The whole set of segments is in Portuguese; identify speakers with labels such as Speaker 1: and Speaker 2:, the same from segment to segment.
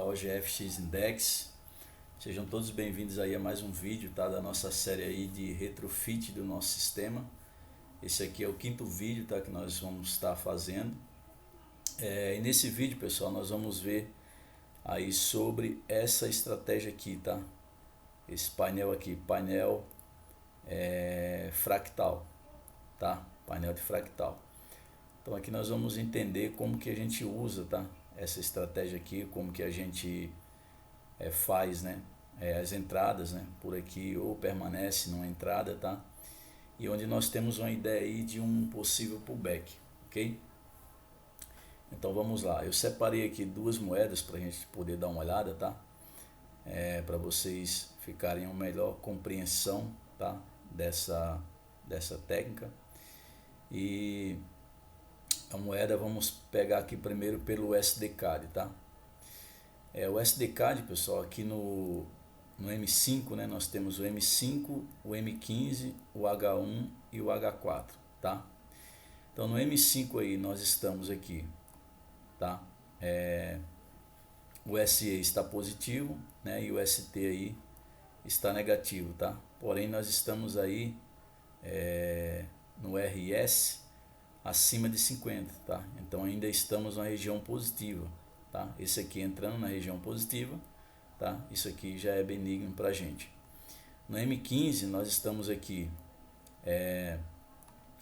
Speaker 1: OGFX Index. Sejam todos bem-vindos aí a mais um vídeo, tá, da nossa série aí de retrofit do nosso sistema. Esse aqui é o quinto vídeo, tá, que nós vamos estar fazendo. E nesse vídeo, pessoal, nós vamos ver aí sobre essa estratégia aqui, tá? Esse painel aqui, painel fractal, tá? Painel de fractal. Então aqui nós vamos entender como que a gente usa, tá? Essa estratégia aqui, como que a gente faz, né? As entradas, né? Por aqui, ou permanece numa entrada, tá? E onde nós temos uma ideia aí de um possível pullback, ok? Então vamos lá, eu separei aqui duas moedas para a gente poder dar uma olhada, tá? Para vocês ficarem uma melhor compreensão, tá? Dessa técnica. E a moeda vamos pegar aqui primeiro pelo USD-CAD, tá? O USD-CAD, pessoal, aqui no M5, né, nós temos o M5, o M15, o H1 e o H4, tá? Então no M5 aí nós estamos aqui, tá? O SE está positivo, né, e o ST aí está negativo, tá? Porém nós estamos aí no RS acima de 50, tá? Então ainda estamos na região positiva, tá? Esse aqui entrando na região positiva, tá? Isso aqui já é benigno para a gente. No M15 nós estamos aqui,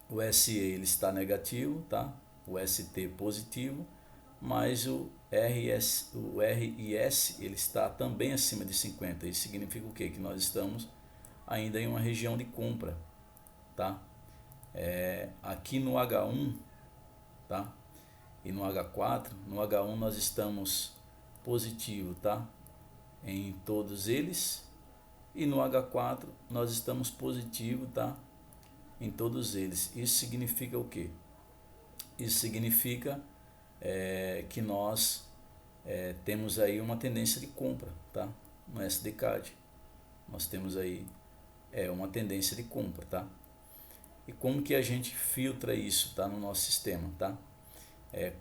Speaker 1: o SE ele está negativo, tá? O ST positivo, mas o RIS ele está também acima de 50. Isso significa o quê? Que nós estamos ainda em uma região de compra, tá? Aqui no H1, tá? E no H4, no H1 nós estamos positivo, tá? Em todos eles, e no H4 nós estamos positivo, tá? Em todos eles. Isso significa o quê? Isso significa que nós temos aí uma tendência de compra, tá? No SDCAD nós temos aí uma tendência de compra, tá? E como que a gente filtra isso, tá, no nosso sistema, tá?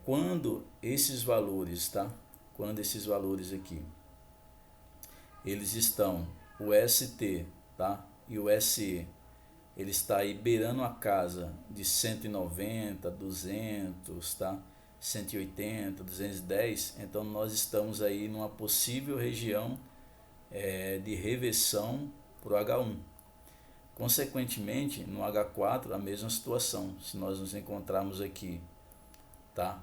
Speaker 1: Quando esses valores, tá? Quando esses valores aqui, eles estão, o ST, tá? E o SE, ele está aí beirando a casa de 190, 200, tá? 180, 210, então nós estamos aí numa possível região de reversão para o H1. Consequentemente, no H4 a mesma situação. Se nós nos encontrarmos aqui, tá?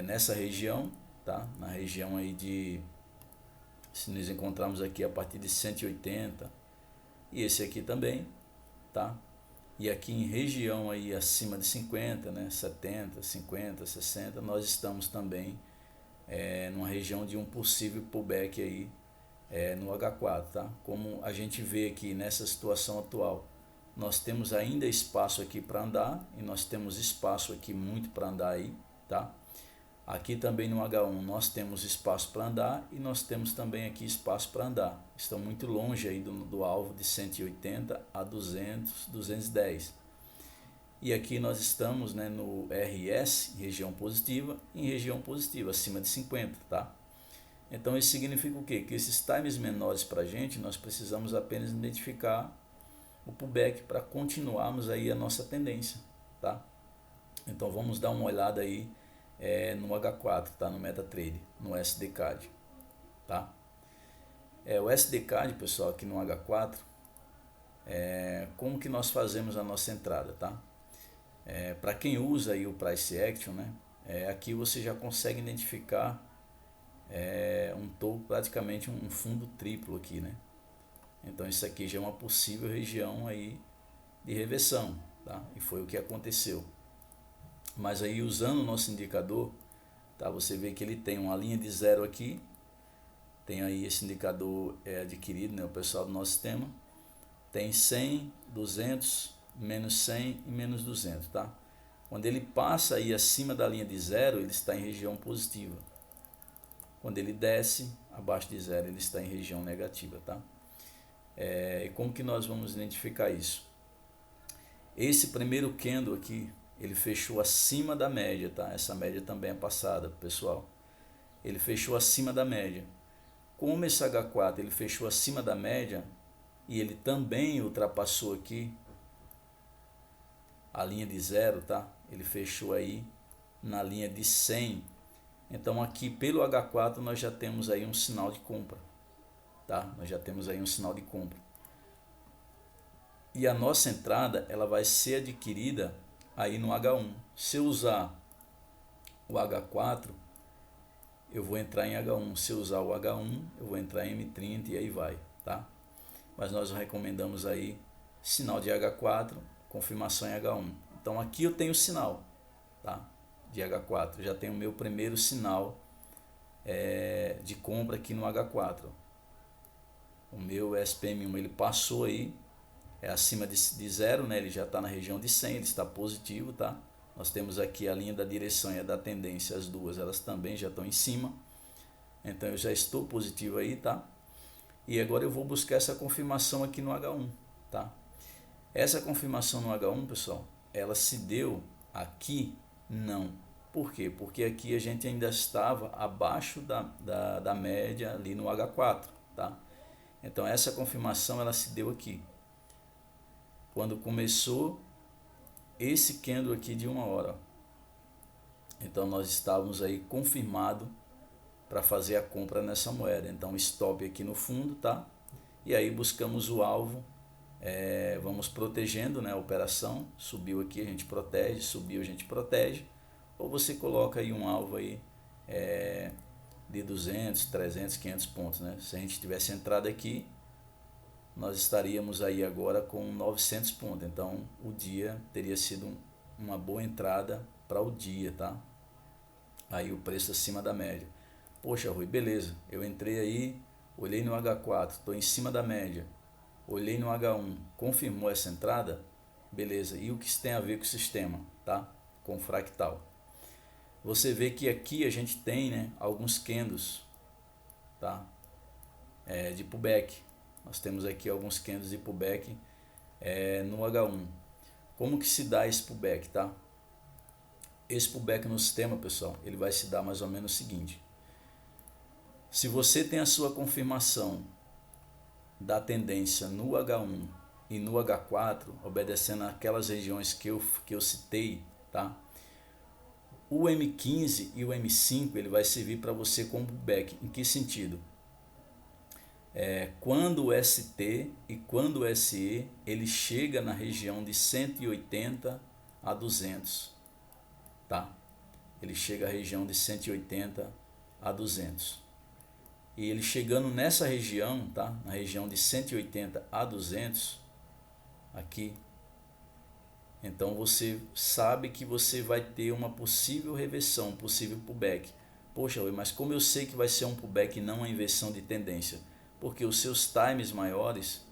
Speaker 1: Nessa região, tá? Na região aí de, se nos encontrarmos aqui a partir de 180 e esse aqui também, tá? E aqui em região aí acima de 50, né? 70, 50, 60, nós estamos também numa região de um possível pullback aí no H4, tá? Como a gente vê aqui nessa situação atual, nós temos ainda espaço aqui para andar e nós temos espaço aqui muito para andar aí, tá? Aqui também no H1 nós temos espaço para andar e nós temos também aqui espaço para andar. Estão muito longe aí do alvo de 180 a 200, 210. E aqui nós estamos, né, no RS, em região positiva, acima de 50, tá? Então isso significa o quê? Que esses times menores para a gente, nós precisamos apenas identificar o pullback para continuarmos aí a nossa tendência, tá? Então vamos dar uma olhada aí no H4, tá? No MetaTrader, no SDCAD, tá? O SDCAD, pessoal, aqui no H4, como que nós fazemos a nossa entrada, tá? Para quem usa aí o Price Action, né? Aqui você já consegue identificar um topo, praticamente um fundo triplo aqui, né? Então isso aqui já é uma possível região aí de reversão, tá? E foi o que aconteceu. Mas aí usando o nosso indicador, tá? Você vê que ele tem uma linha de zero aqui, tem aí esse indicador adquirido, né? O pessoal do nosso sistema tem 100, 200, menos 100 e menos 200, tá? Quando ele passa aí acima da linha de zero, ele está em região positiva. Quando ele desce abaixo de zero, ele está em região negativa, tá? E como que nós vamos identificar isso? Esse primeiro candle aqui, ele fechou acima da média, tá? Essa média também é passada, pessoal. Ele fechou acima da média. Como esse H4 ele fechou acima da média e ele também ultrapassou aqui a linha de 0, tá? Ele fechou aí na linha de 100. Então aqui pelo H4 nós já temos aí um sinal de compra, tá? Nós já temos aí um sinal de compra. E a nossa entrada ela vai ser adquirida aí no H1. Se eu usar o H4, eu vou entrar em H1. Se eu usar o H1, eu vou entrar em M30 e aí vai, tá? Mas nós recomendamos aí sinal de H4, confirmação em H1. Então aqui eu tenho sinal, tá? De H4. Já tenho o meu primeiro sinal de compra aqui no H4. O meu SPM1 ele passou aí, é acima de 0, né? Ele já está na região de 100, ele está positivo, tá? Nós temos aqui a linha da direção e a da tendência, as duas, elas também já estão em cima. Então eu já estou positivo aí, tá? E agora eu vou buscar essa confirmação aqui no H1, tá? Essa confirmação no H1, pessoal, ela se deu aqui? Não. Por quê? Porque aqui a gente ainda estava abaixo da média ali no H4, tá? Então essa confirmação ela se deu aqui. Quando começou esse candle aqui de 1 hora. Então nós estávamos aí confirmado para fazer a compra nessa moeda. Então stop aqui no fundo, tá? E aí buscamos o alvo, vamos protegendo, né, a operação. Subiu aqui, a gente protege, subiu, a gente protege. Ou você coloca aí um alvo aí de 200, 300, 500 pontos, né? Se a gente tivesse entrado aqui, nós estaríamos aí agora com 900 pontos. Então o dia teria sido uma boa entrada para o dia, tá? Aí o preço acima da média. Poxa, Rui, beleza, eu entrei aí, olhei no H4, estou em cima da média, olhei no H1, confirmou essa entrada, beleza, e o que isso tem a ver com o sistema, tá? Com o fractal. Você vê que aqui a gente tem, né, alguns candles, tá? De pullback. Nós temos aqui alguns candles de pullback no H1. Como que se dá esse pullback, tá? Esse pullback no sistema, pessoal, ele vai se dar mais ou menos o seguinte. Se você tem a sua confirmação da tendência no H1 e no H4, obedecendo aquelas regiões que eu citei, tá? O M15 e o M5 ele vai servir para você como pullback. Em que sentido? Quando o ST e quando o SE ele chega na região de 180 a 200, tá? Ele chega à região de 180 a 200. E ele chegando nessa região, tá? Na região de 180 a 200, aqui, então você sabe que você vai ter uma possível reversão, um possível pullback. Poxa, mas como eu sei que vai ser um pullback e não uma inversão de tendência? Porque os seus times maiores,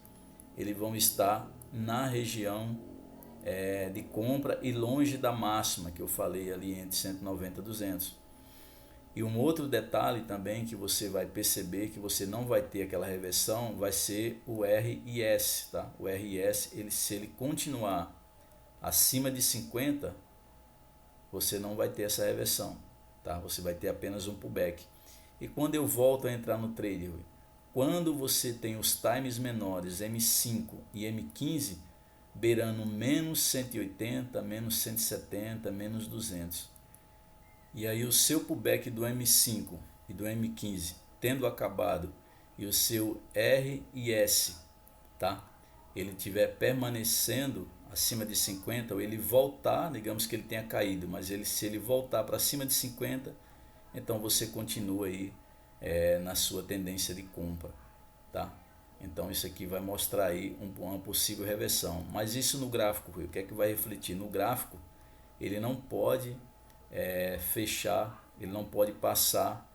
Speaker 1: eles vão estar na região de compra e longe da máxima que eu falei ali entre 190 e 200. E um outro detalhe também que você vai perceber que você não vai ter aquela reversão vai ser o RIS, tá? O RIS, se ele continuar acima de 50, você não vai ter essa reversão, tá? Você vai ter apenas um pullback. E quando eu volto a entrar no trade, quando você tem os times menores M5 e M15 beirando menos 180, menos 170, menos 200, e aí o seu pullback do M5 e do M15 tendo acabado e o seu RIS, tá? Ele estiver permanecendo acima de 50, ou ele voltar, digamos que ele tenha caído, mas se ele voltar para cima de 50, então você continua aí na sua tendência de compra, tá? Então isso aqui vai mostrar aí uma possível reversão. Mas isso no gráfico, o que é que vai refletir? No gráfico, ele não pode fechar, ele não pode passar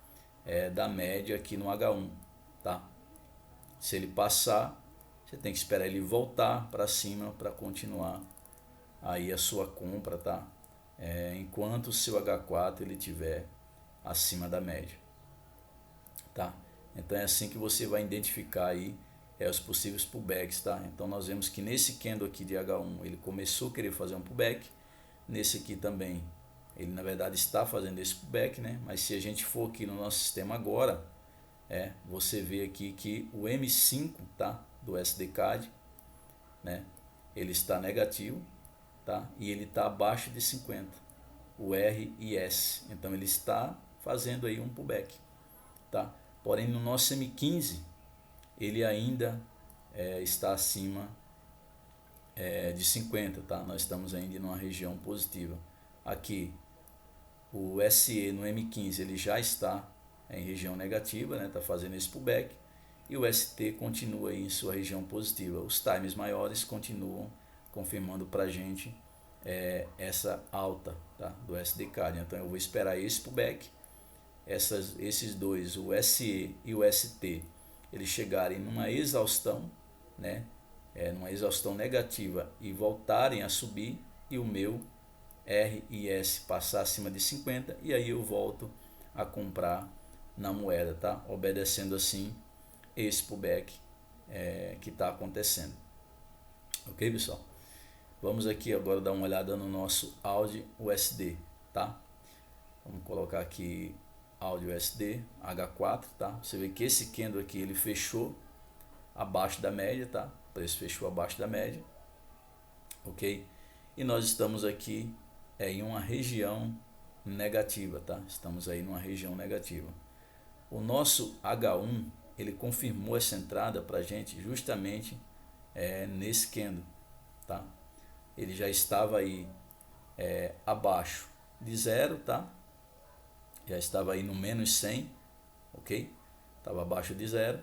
Speaker 1: da média aqui no H1, tá? Se ele passar, você tem que esperar ele voltar para cima para continuar aí a sua compra, tá? Enquanto o seu H4 ele estiver acima da média, tá? Então é assim que você vai identificar aí os possíveis pullbacks, tá? Então nós vemos que nesse candle aqui de H1 ele começou a querer fazer um pullback, nesse aqui também ele na verdade está fazendo esse pullback, né? Mas se a gente for aqui no nosso sistema agora, você vê aqui que o M5, tá, do SD-Card, né, ele está negativo, tá, e ele está abaixo de 50, o RIS, então ele está fazendo aí um pullback, tá. Porém no nosso M15 ele ainda está acima de 50, tá, nós estamos ainda numa região positiva. Aqui o SE no M15 ele já está em região negativa, né, está fazendo esse pullback, e o ST continua aí em sua região positiva. Os times maiores continuam confirmando para a gente essa alta, tá, do SD-Card. Então eu vou esperar esse pullback, esses dois, o SE e o ST, eles chegarem numa exaustão, né, numa exaustão negativa e voltarem a subir, e o meu RIS passar acima de 50, e aí eu volto a comprar na moeda, tá? Obedecendo assim esse pullback que está acontecendo. Ok, pessoal? Vamos aqui agora dar uma olhada no nosso AUD USD, tá? Vamos colocar aqui AUD USD H4, tá? Você vê que esse candle aqui ele fechou abaixo da média, tá? O preço fechou abaixo da média, ok? E nós estamos aqui em uma região negativa, tá? Estamos aí numa região negativa. O nosso H1 ele confirmou essa entrada para a gente justamente nesse candle, tá? Ele já estava aí abaixo de zero, tá? Já estava aí no menos 100, ok? Estava abaixo de zero.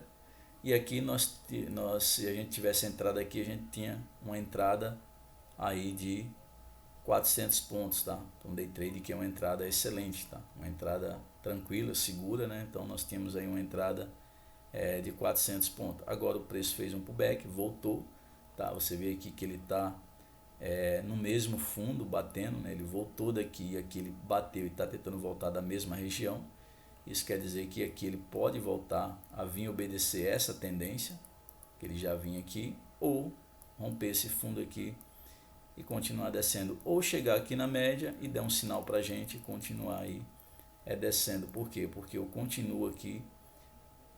Speaker 1: E aqui se a gente tivesse entrado aqui, a gente tinha uma entrada aí de 400 pontos, tá? Então day trade que é uma entrada excelente, tá? Uma entrada tranquila, segura, né? Então nós tínhamos aí uma entrada de 400 pontos. Agora o preço fez um pullback, voltou, tá? Você vê aqui que ele está no mesmo fundo batendo, né? Ele voltou daqui, aqui ele bateu e está tentando voltar da mesma região. Isso quer dizer que aqui ele pode voltar a vir obedecer essa tendência que ele já vinha aqui, ou romper esse fundo aqui e continuar descendo, ou chegar aqui na média e dar um sinal para a gente continuar aí descendo. Por quê? Porque eu continuo aqui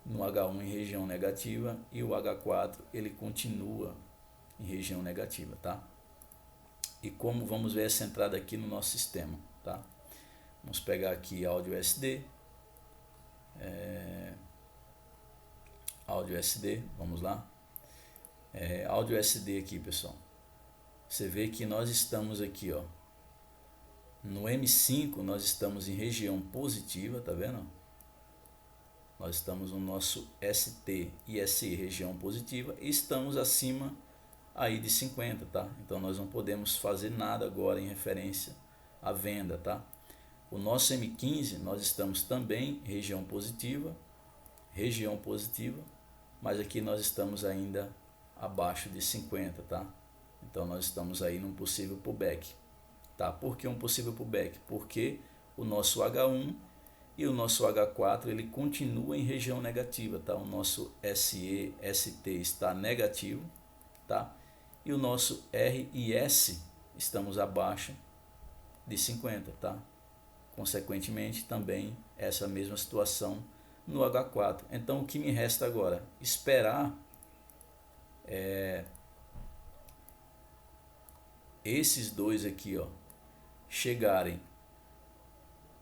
Speaker 1: no H1 em região negativa e o H4 ele continua em região negativa, tá? E como vamos ver essa entrada aqui no nosso sistema, tá? Vamos pegar aqui AUD USD, AUD USD, vamos lá, AUD USD aqui, pessoal. Você vê que nós estamos aqui, ó, no M5 nós estamos em região positiva, tá vendo? Nós estamos no nosso ST e SI região positiva e estamos acima aí de 50, tá? Então nós não podemos fazer nada agora em referência à venda, tá? O nosso M15 nós estamos também em região positiva, mas aqui nós estamos ainda abaixo de 50, tá? Então nós estamos aí num possível pullback, tá? Por que um possível pullback? Porque o nosso H1 e o nosso H4 ele continua em região negativa, tá? O nosso SE, ST está negativo, tá? E o nosso RIS estamos abaixo de 50, tá? Consequentemente também essa mesma situação no H4. Então o que me resta agora? Esperar esses dois aqui, ó, chegarem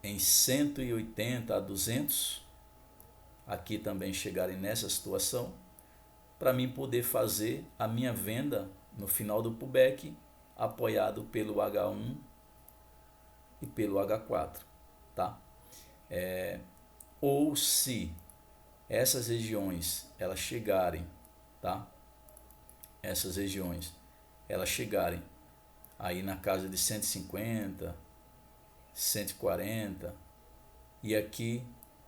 Speaker 1: em 180 a 200, aqui também chegarem nessa situação, para mim poder fazer a minha venda no final do pullback, apoiado pelo H1 e pelo H4, tá? Ou se essas regiões elas chegarem, tá? Essas regiões elas chegarem aí na casa de 150, 140, e aqui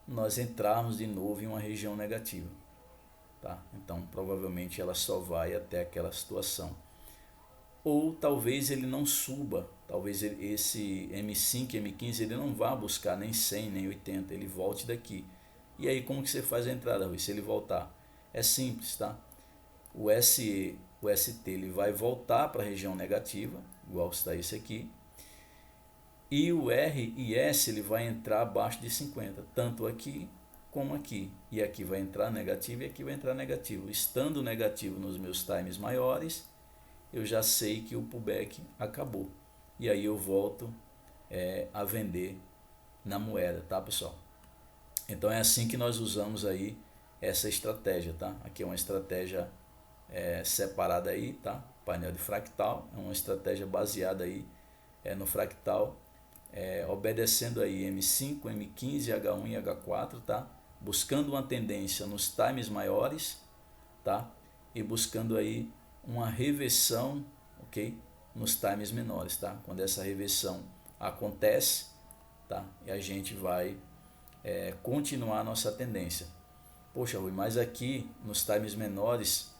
Speaker 1: nós entrarmos de novo em uma região negativa, tá? Então provavelmente ela só vai até aquela situação, ou talvez ele não suba, talvez esse M5, M15 ele não vá buscar nem 100 nem 80, ele volte daqui. E aí como que você faz a entrada, Rui? Se ele voltar, é simples, tá? O SE, o ST ele vai voltar para a região negativa, igual está esse aqui, e o RIS ele vai entrar abaixo de 50, tanto aqui como aqui. E aqui vai entrar negativo e aqui vai entrar negativo. Estando negativo nos meus times maiores, eu já sei que o pullback acabou. E aí eu volto a vender na moeda, tá, pessoal? Então é assim que nós usamos aí essa estratégia, tá? Aqui é uma estratégia separada aí, tá? Painel de fractal, é uma estratégia baseada aí no fractal, obedecendo aí M5, M15, H1 e H4, tá? Buscando uma tendência nos times maiores, tá? E buscando aí uma reversão, ok? Nos times menores, tá? Quando essa reversão acontece, tá? E a gente vai continuar a nossa tendência. Poxa, Rui, mas aqui nos times menores,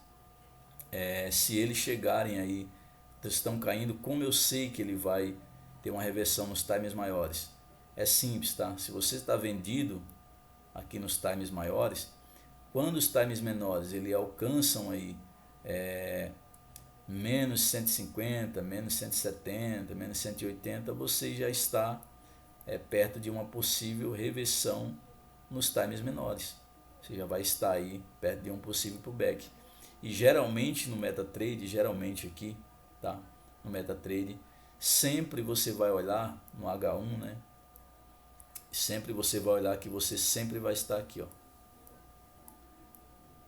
Speaker 1: se eles chegarem aí, estão caindo, como eu sei que ele vai ter uma reversão nos times maiores? É simples, tá? Se você está vendido aqui nos times maiores, quando os times menores ele alcançam aí menos 150, menos 170, menos 180, você já está perto de uma possível reversão nos times menores. Você já vai estar aí perto de um possível pullback. E geralmente no MetaTrader, geralmente aqui, tá? No MetaTrader, sempre você vai olhar no H1, né? Sempre você vai olhar que você sempre vai estar aqui, ó.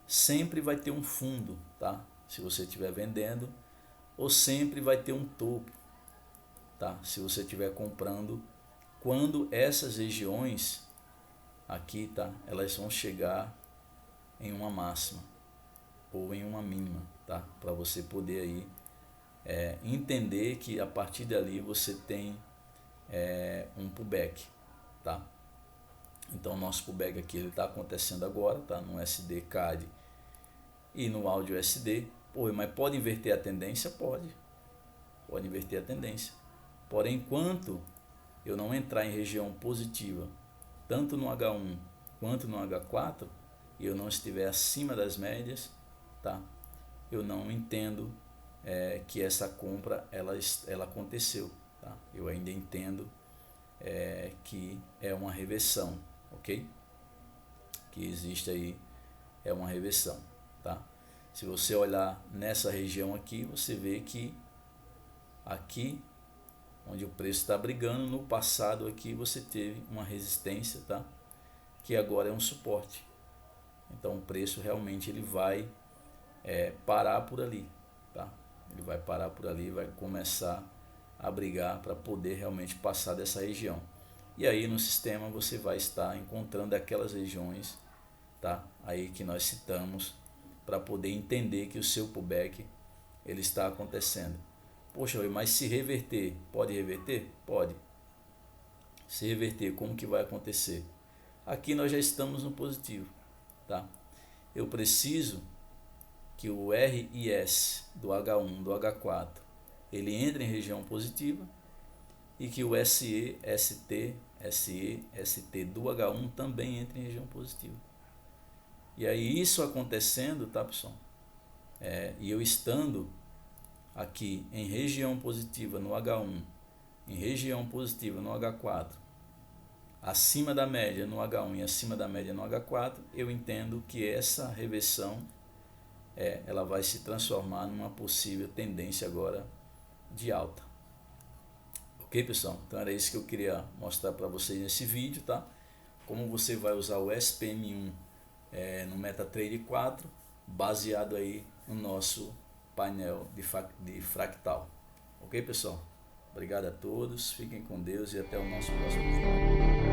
Speaker 1: Sempre vai ter um fundo, tá? Se você estiver vendendo, ou sempre vai ter um topo, tá? Se você estiver comprando, quando essas regiões aqui, tá? Elas vão chegar em uma máxima ou em uma mínima, tá? Para você poder aí entender que a partir dali você tem um pullback, tá? Então o nosso pullback aqui ele está acontecendo agora, tá? No SD CAD e no áudio SD. Pô, mas pode inverter a tendência? Pode inverter a tendência. Porém, enquanto eu não entrar em região positiva, tanto no H1 quanto no H4, e eu não estiver acima das médias, tá? Eu não entendo que essa compra ela aconteceu, tá? Eu ainda entendo que é uma reversão, ok? Que existe aí uma reversão, tá? Se você olhar nessa região aqui, você vê que aqui onde o preço está brigando, no passado aqui você teve uma resistência, tá? Que agora é um suporte. Então o preço realmente ele vai parar por ali, tá? Ele vai parar por ali, vai começar a brigar para poder realmente passar dessa região. E aí no sistema você vai estar encontrando aquelas regiões, tá? Aí que nós citamos para poder entender que o seu pullback ele está acontecendo. Poxa, mas se reverter, pode reverter? Pode. Se reverter, como que vai acontecer? Aqui nós já estamos no positivo, tá? Eu preciso que o RIS do H1, do H4, ele entre em região positiva e que o SE, ST, SE, ST do H1 também entre em região positiva. E aí isso acontecendo, tá, pessoal? E eu estando aqui em região positiva no H1, em região positiva no H4, acima da média no H1 e acima da média no H4, eu entendo que essa reversão ela vai se transformar numa possível tendência agora de alta. Ok, pessoal? Então era isso que eu queria mostrar para vocês nesse vídeo, tá? Como você vai usar o SPM1 no MetaTrader 4, baseado aí no nosso painel de fractal. Ok, pessoal? Obrigado a todos, fiquem com Deus e até o nosso próximo vídeo.